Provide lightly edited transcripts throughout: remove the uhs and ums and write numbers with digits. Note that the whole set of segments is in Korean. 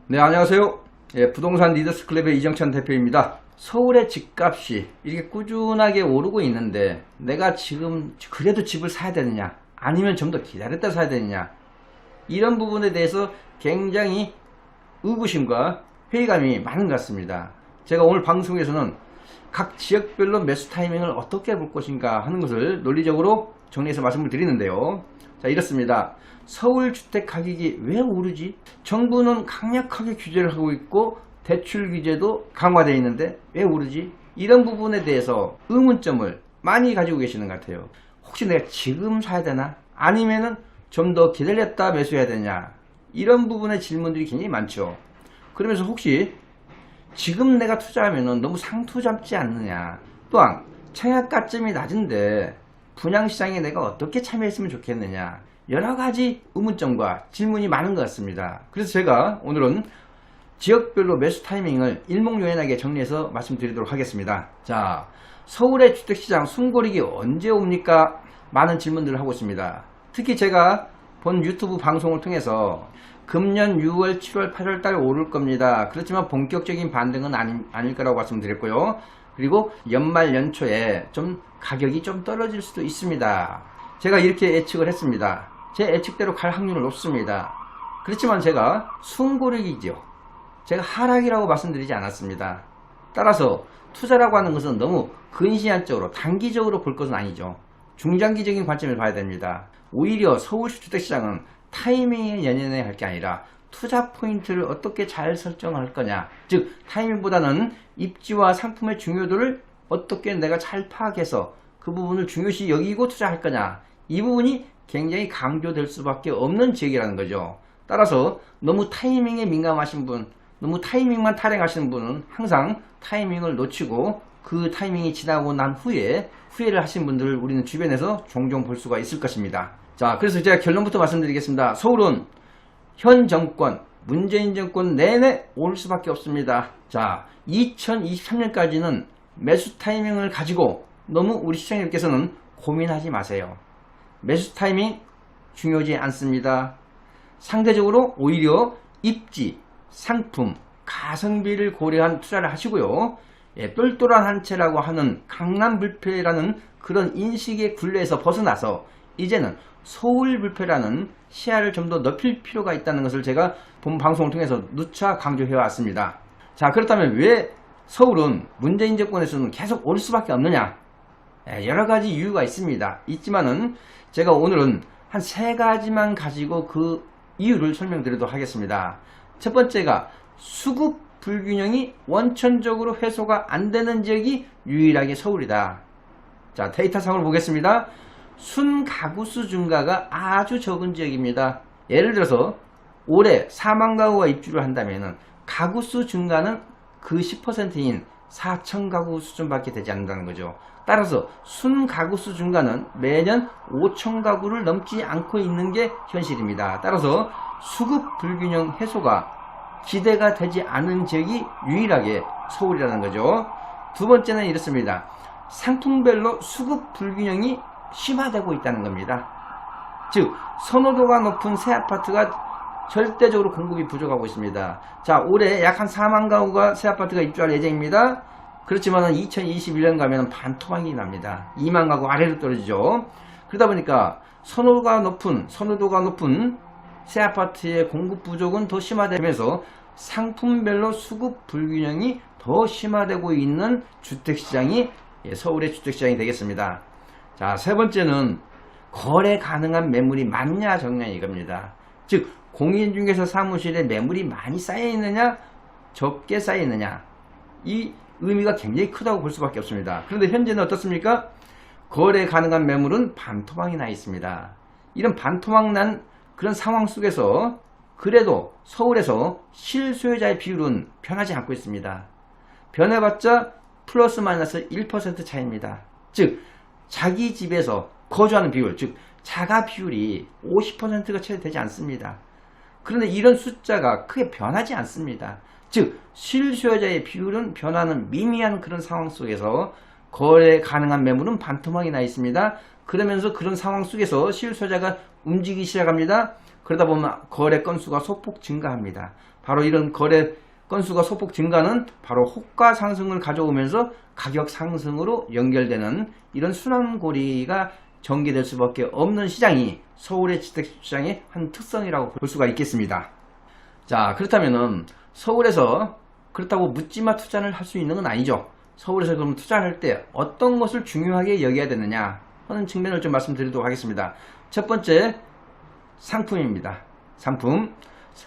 네, 안녕하세요. 예, 부동산 리더스 클럽의 이정찬 대표입니다. 서울의 집값이 이렇게 꾸준하게 오르고 있는데 내가 지금 그래도 집을 사야 되느냐 아니면 좀 더 기다렸다 사야 되느냐, 이런 부분에 대해서 굉장히 의구심과 회의감이 많은 것 같습니다. 제가 오늘 방송에서는 각 지역별로 매수 타이밍을 어떻게 볼 것인가 하는 것을 논리적으로 정리해서 말씀을 드리는데요. 자, 이렇습니다. 서울 주택 가격이 왜 오르지? 정부는 강력하게 규제를 하고 있고 대출 규제도 강화되어 있는데 왜 오르지? 이런 부분에 대해서 의문점을 많이 가지고 계시는 것 같아요. 혹시 내가 지금 사야 되나? 아니면은 좀 더 기다렸다 매수해야 되냐? 이런 부분의 질문들이 굉장히 많죠. 그러면서 혹시 지금 내가 투자하면 너무 상투 잡지 않느냐? 또한 청약가점이 낮은데 분양시장에 내가 어떻게 참여했으면 좋겠느냐? 여러가지 의문점과 질문이 많은 것 같습니다. 그래서 제가 오늘은 지역별로 매수 타이밍을 일목요연하게 정리해서 말씀드리도록 하겠습니다. 자, 서울의 주택시장 숨고르기 언제 옵니까? 많은 질문들을 하고 있습니다. 특히 제가 본 유튜브 방송을 통해서 금년 6월, 7월, 8월 달 오를 겁니다. 그렇지만 본격적인 반등은 아닐 거라고 말씀드렸고요. 그리고 연말 연초에 좀 가격이 좀 떨어질 수도 있습니다. 제가 이렇게 예측을 했습니다. 제 예측대로 갈 확률은 높습니다. 그렇지만 제가 숨고르기죠. 제가 하락이라고 말씀드리지 않았습니다. 따라서 투자라고 하는 것은 너무 근시안적으로 단기적으로 볼 것은 아니죠. 중장기적인 관점을 봐야 됩니다. 오히려 서울시 주택시장은 타이밍에 연연해야 할 게 아니라 투자 포인트를 어떻게 잘 설정할 거냐, 즉 타이밍보다는 입지와 상품의 중요도를 어떻게 내가 잘 파악해서 그 부분을 중요시 여기고 투자할 거냐, 이 부분이 굉장히 강조될 수밖에 없는 지역이라는 거죠. 따라서 너무 타이밍에 민감하신 분, 너무 타이밍만 탈행하시는 분은 항상 타이밍을 놓치고 그 타이밍이 지나고 난 후에 후회를 하신 분들을 우리는 주변에서 종종 볼 수가 있을 것입니다. 자, 그래서 제가 결론부터 말씀드리겠습니다. 서울은 현 정권, 문재인 정권 내내 오를 수밖에 없습니다. 자, 2023년까지는 매수 타이밍을 가지고 너무 우리 시청자님께서는 고민하지 마세요. 매수 타이밍 중요하지 않습니다. 상대적으로 오히려 입지, 상품, 가성비를 고려한 투자를 하시고요. 예, 똘똘한 한 채라고 하는 강남 불패라는 그런 인식의 굴레에서 벗어나서 이제는 서울 불패라는 시야를 좀 더 넓힐 필요가 있다는 것을 제가 본 방송을 통해서 누차 강조해 왔습니다. 자, 그렇다면 왜 서울은 문재인 정권에서는 계속 오를 수밖에 없느냐? 여러 가지 이유가 있지만은 제가 오늘은 한 세 가지만 가지고 그 이유를 설명드리도록 하겠습니다. 첫 번째가 수급 불균형이 원천적으로 해소가 안 되는 지역이 유일하게 서울이다. 자, 데이터상으로 보겠습니다. 순가구수 증가가 아주 적은 지역입니다. 예를 들어서 올해 4만 가구가 입주를 한다면 가구수 증가는 그 10%인 4천 가구 수준밖에 되지 않는다는 거죠. 따라서 순가구수 증가는 매년 5천 가구를 넘지 않고 있는 게 현실입니다. 따라서 수급 불균형 해소가 기대가 되지 않은 지역이 유일하게 서울이라는 거죠. 두 번째는 이렇습니다. 상품별로 수급 불균형이 심화되고 있다는 겁니다. 즉 선호도가 높은 새 아파트가 절대적으로 공급이 부족하고 있습니다. 자, 올해 약 한 4만 가구가 새 아파트가 입주할 예정입니다. 그렇지만 2021년 가면 반토막이 납니다. 2만 가구 아래로 떨어지죠. 그러다 보니까 선호도가 높은 새 아파트의 공급 부족은 더 심화되면서 상품별로 수급 불균형이 더 심화되고 있는 주택시장이 서울의 주택시장이 되겠습니다. 자, 세 번째는 거래 가능한 매물이 많냐 적냐 이겁니다. 즉 공인중개사 사무실에 매물이 많이 쌓여 있느냐 적게 쌓여 있느냐, 이 의미가 굉장히 크다고 볼 수밖에 없습니다. 그런데 현재는 어떻습니까? 거래 가능한 매물은 반토막이 나 있습니다. 이런 반토막 난 그런 상황 속에서 그래도 서울에서 실소유자의 비율은 변하지 않고 있습니다. 변해봤자 플러스 마이너스 1% 차이입니다. 즉 자기 집에서 거주하는 비율, 즉 자가 비율이 50%가 채 되지 않습니다. 그런데 이런 숫자가 크게 변하지 않습니다. 즉 실수요자의 비율은 변하는 미미한 그런 상황 속에서 거래 가능한 매물은 반토막이 나 있습니다. 그러면서 그런 상황 속에서 실소유자가 움직이기 시작합니다. 그러다 보면 거래 건수가 소폭 증가합니다. 바로 이런 거래 건수가 소폭 증가는 바로 호가 상승을 가져오면서 가격 상승으로 연결되는 이런 순환고리가 전개될 수밖에 없는 시장이 서울의 주택시장의 한 특성이라고 볼 수가 있겠습니다. 자, 그렇다면은 서울에서 그렇다고 묻지마 투자를 할 수 있는 건 아니죠. 서울에서 그럼 투자할 때 어떤 것을 중요하게 여겨야 되느냐 하는 측면을 좀 말씀드리도록 하겠습니다. 첫 번째, 상품입니다. 상품.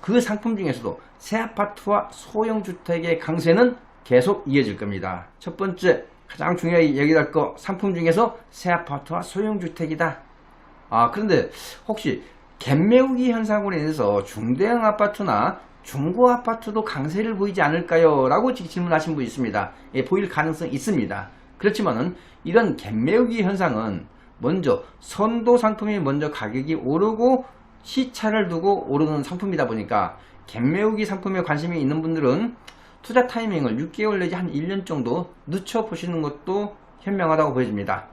그 상품 중에서도 새 아파트와 소형 주택의 강세는 계속 이어질 겁니다. 첫 번째, 가장 중요하게 여겨야 할 거, 상품 중에서 새 아파트와 소형 주택이다. 그런데 혹시 갭매우기 현상으로 인해서 중대형 아파트나 중고 아파트도 강세를 보이지 않을까요? 라고 질문하신 분이 있습니다. 예, 보일 가능성이 있습니다. 그렇지만은 이런 갭매우기 현상은 먼저 선도 상품이 먼저 가격이 오르고 시차를 두고 오르는 상품이다 보니까 갭매우기 상품에 관심이 있는 분들은 투자 타이밍을 6개월 내지 한 1년 정도 늦춰 보시는 것도 현명하다고 보여집니다.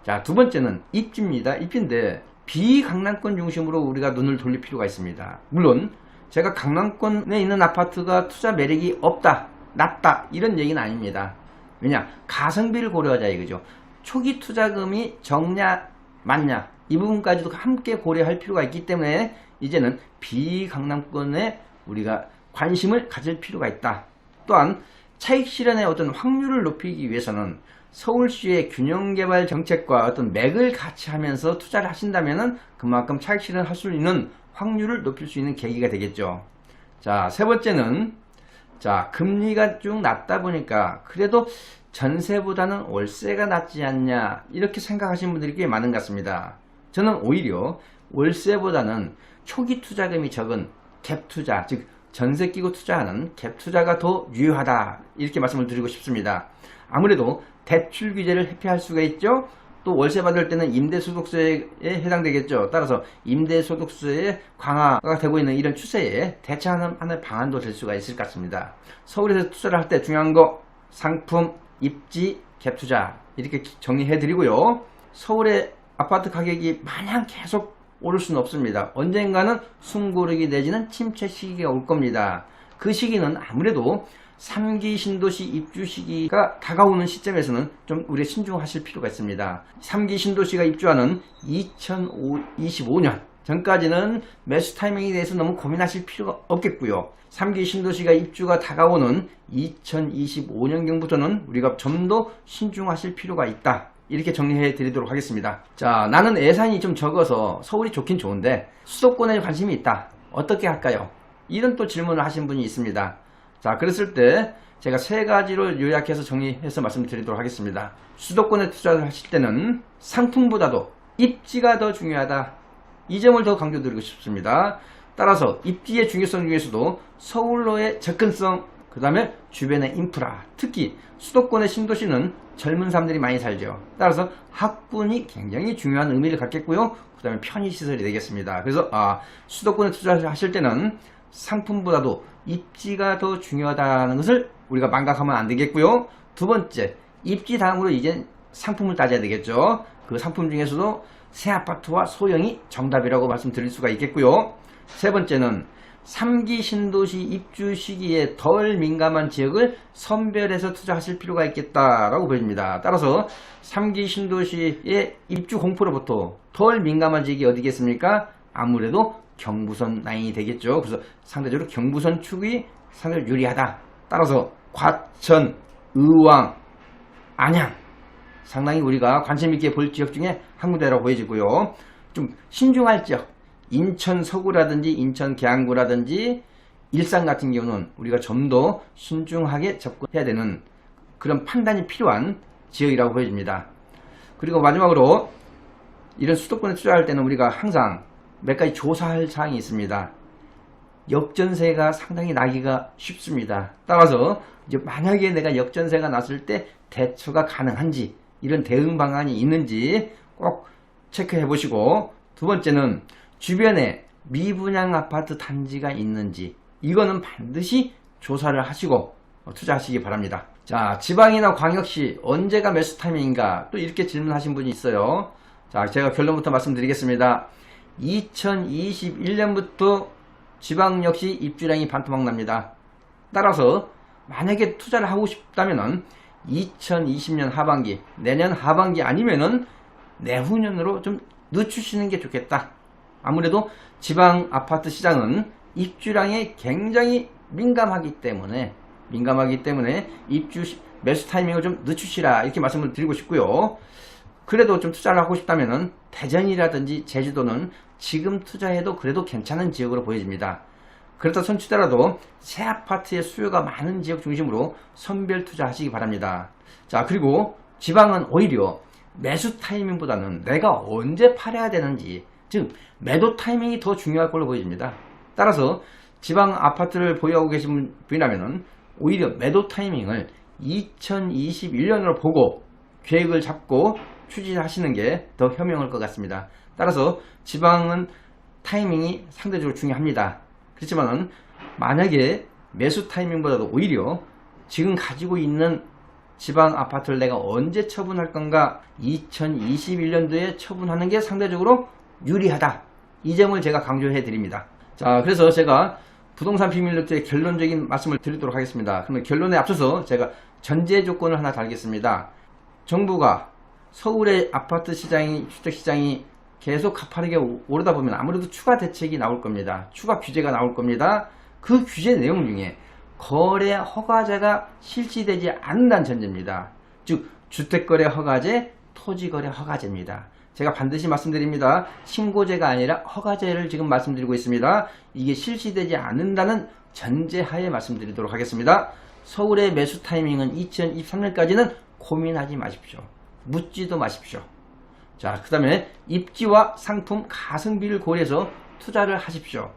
자, 두 번째는 입지입니다. 입지인데 비강남권 중심으로 우리가 눈을 돌릴 필요가 있습니다. 물론 제가 강남권에 있는 아파트가 투자 매력이 없다, 낮다 이런 얘기는 아닙니다. 왜냐? 가성비를 고려하자 이거죠. 초기 투자금이 적냐 많냐 이 부분까지도 함께 고려할 필요가 있기 때문에 이제는 비강남권에 우리가 관심을 가질 필요가 있다. 또한 차익 실현의 어떤 확률을 높이기 위해서는 서울시의 균형개발 정책과 어떤 맥을 같이 하면서 투자를 하신다면은 그만큼 차익 실현할 수 있는 확률을 높일 수 있는 계기가 되겠죠. 자, 세 번째는 금리가 쭉 낮다 보니까 그래도 전세보다는 월세가 낫지 않냐 이렇게 생각하시는 분들이 꽤 많은 것 같습니다. 저는 오히려 월세보다는 초기 투자금이 적은 갭 투자, 즉 전세 끼고 투자하는 갭 투자가 더 유효하다 이렇게 말씀을 드리고 싶습니다. 아무래도 대출 규제를 회피할 수가 있죠. 또 월세 받을 때는 임대소득세에 해당되겠죠. 따라서 임대소득세의 강화가 되고 있는 이런 추세에 대처하는 하나의 방안도 될 수가 있을 것 같습니다. 서울에서 투자를 할 때 중요한 거 상품, 입지, 갭 투자 이렇게 정리해 드리고요. 서울의 아파트 가격이 마냥 계속 오를 수는 없습니다. 언젠가는 숨고르기 내지는 침체 시기가 올 겁니다. 그 시기는 아무래도 3기 신도시 입주 시기가 다가오는 시점에서는 좀 우리가 신중하실 필요가 있습니다. 3기 신도시가 입주하는 2025년 전까지는 매수 타이밍에 대해서 너무 고민하실 필요가 없겠고요. 3기 신도시가 입주가 다가오는 2025년경부터는 우리가 좀 더 신중하실 필요가 있다. 이렇게 정리해 드리도록 하겠습니다. 자, 나는 예산이 좀 적어서 서울이 좋긴 좋은데 수도권에 관심이 있다. 어떻게 할까요? 이런 또 질문을 하신 분이 있습니다. 자, 그랬을 때 제가 세 가지로 요약해서 정리해서 말씀드리도록 하겠습니다. 수도권에 투자를 하실 때는 상품보다도 입지가 더 중요하다. 이 점을 더 강조드리고 싶습니다. 따라서 입지의 중요성 중에서도 서울로의 접근성, 그 다음에 주변의 인프라, 특히 수도권의 신도시는 젊은 사람들이 많이 살죠. 따라서 학군이 굉장히 중요한 의미를 갖겠고요. 그 다음에 편의시설이 되겠습니다. 그래서 수도권에 투자를 하실 때는 상품보다도 입지가 더 중요하다는 것을 우리가 망각하면 안 되겠고요. 두 번째, 입지 다음으로 이제 상품을 따져야 되겠죠. 그 상품 중에서도 새 아파트와 소형이 정답이라고 말씀드릴 수가 있겠고요. 세 번째는 3기 신도시 입주 시기에 덜 민감한 지역을 선별해서 투자하실 필요가 있겠다라고 보입니다. 따라서 3기 신도시의 입주 공포로부터 덜 민감한 지역이 어디겠습니까? 아무래도 경부선 라인이 되겠죠. 그래서 상대적으로 경부선 축이 상당히 유리하다. 따라서 과천, 의왕, 안양 상당히 우리가 관심있게 볼 지역 중에 한 군데라고 보여지고요. 좀 신중할 지역, 인천 서구라든지 인천 계양구라든지 일산 같은 경우는 우리가 좀 더 신중하게 접근해야 되는 그런 판단이 필요한 지역이라고 보여집니다. 그리고 마지막으로 이런 수도권에 투자할 때는 우리가 항상 몇 가지 조사할 사항이 있습니다. 역전세가 상당히 나기가 쉽습니다. 따라서 이제 만약에 내가 역전세가 났을 때 대처가 가능한지 이런 대응 방안이 있는지 꼭 체크해 보시고, 두 번째는 주변에 미분양 아파트 단지가 있는지 이거는 반드시 조사를 하시고 투자하시기 바랍니다. 자, 지방이나 광역시 언제가 매수 타이밍인가 또 이렇게 질문하신 분이 있어요. 자, 제가 결론부터 말씀드리겠습니다. 2021년부터 지방 역시 입주량이 반토막 납니다. 따라서 만약에 투자를 하고 싶다면은 2020년 하반기, 내년 하반기 아니면은 내후년으로 좀 늦추시는 게 좋겠다. 아무래도 지방 아파트 시장은 입주량에 굉장히 민감하기 때문에 입주 매수 타이밍을 좀 늦추시라 이렇게 말씀을 드리고 싶고요. 그래도 좀 투자를 하고 싶다면은 대전이라든지 제주도는 지금 투자해도 그래도 괜찮은 지역으로 보여집니다. 그렇다 손치더라도 새 아파트의 수요가 많은 지역 중심으로 선별 투자하시기 바랍니다. 자, 그리고 지방은 오히려 매수 타이밍보다는 내가 언제 팔아야 되는지, 즉 매도 타이밍이 더 중요할 걸로 보여집니다. 따라서 지방 아파트를 보유하고 계신 분이라면 오히려 매도 타이밍을 2021년으로 보고 계획을 잡고 추진하시는 게 더 현명할 것 같습니다. 따라서 지방은 타이밍이 상대적으로 중요합니다. 그렇지만은 만약에 매수 타이밍보다도 오히려 지금 가지고 있는 지방 아파트를 내가 언제 처분할 건가, 2021년도에 처분하는 게 상대적으로 유리하다. 이 점을 제가 강조해 드립니다. 자, 그래서 제가 부동산 비밀노트의 결론적인 말씀을 드리도록 하겠습니다. 그러면 결론에 앞서서 제가 전제 조건을 하나 달겠습니다. 정부가 서울의 아파트 시장이, 주택 시장이 계속 가파르게 오르다 보면 아무래도 추가 대책이 나올 겁니다. 추가 규제가 나올 겁니다. 그 규제 내용 중에 거래 허가제가 실시되지 않는다는 전제입니다. 즉 주택거래 허가제, 토지거래 허가제입니다. 제가 반드시 말씀드립니다. 신고제가 아니라 허가제를 지금 말씀드리고 있습니다. 이게 실시되지 않는다는 전제하에 말씀드리도록 하겠습니다. 서울의 매수 타이밍은 2023년까지는 고민하지 마십시오. 묻지도 마십시오. 자, 그 다음에 입지와 상품 가성비를 고려해서 투자를 하십시오.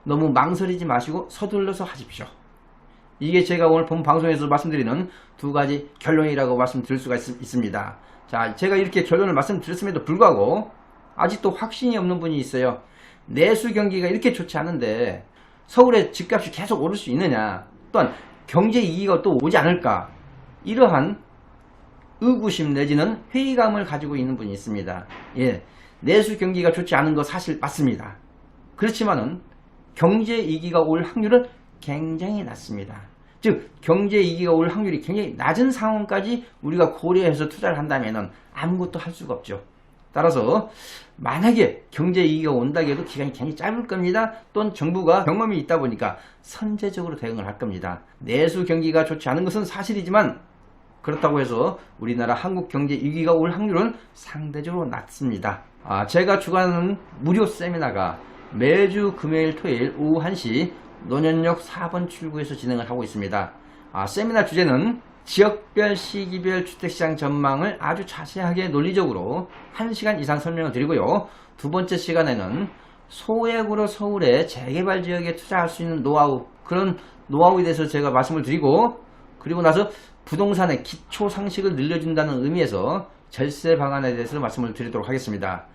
너무 망설이지 마시고 서둘러서 하십시오. 이게 제가 오늘 본 방송에서 말씀드리는 두 가지 결론이라고 말씀드릴 수가 있습니다. 자, 제가 이렇게 결론을 말씀드렸음에도 불구하고 아직도 확신이 없는 분이 있어요. 내수 경기가 이렇게 좋지 않은데 서울의 집값이 계속 오를 수 있느냐, 또한 경제 위기가 또 오지 않을까, 이러한 의구심 내지는 회의감을 가지고 있는 분이 있습니다. 예, 내수 경기가 좋지 않은 거 사실 맞습니다. 그렇지만은 경제 위기가 올 확률은 굉장히 낮습니다. 즉 경제 위기가 올 확률이 굉장히 낮은 상황까지 우리가 고려해서 투자를 한다면 아무것도 할 수가 없죠. 따라서 만약에 경제 위기가 온다고 해도 기간이 굉장히 짧을 겁니다. 또는 정부가 경험이 있다 보니까 선제적으로 대응을 할 겁니다. 내수 경기가 좋지 않은 것은 사실이지만 그렇다고 해서 우리나라 한국 경제 위기가 올 확률은 상대적으로 낮습니다. 제가 주관하는 무료 세미나가 매주 금요일 토요일 오후 1시 논현역 4번 출구에서 진행을 하고 있습니다. 세미나 주제는 지역별 시기별 주택시장 전망을 아주 자세하게 논리적으로 1시간 이상 설명을 드리고요. 두 번째 시간에는 소액으로 서울의 재개발 지역에 투자할 수 있는 노하우, 그런 노하우에 대해서 제가 말씀을 드리고, 그리고 나서 부동산의 기초 상식을 늘려준다는 의미에서 절세 방안에 대해서 말씀을 드리도록 하겠습니다.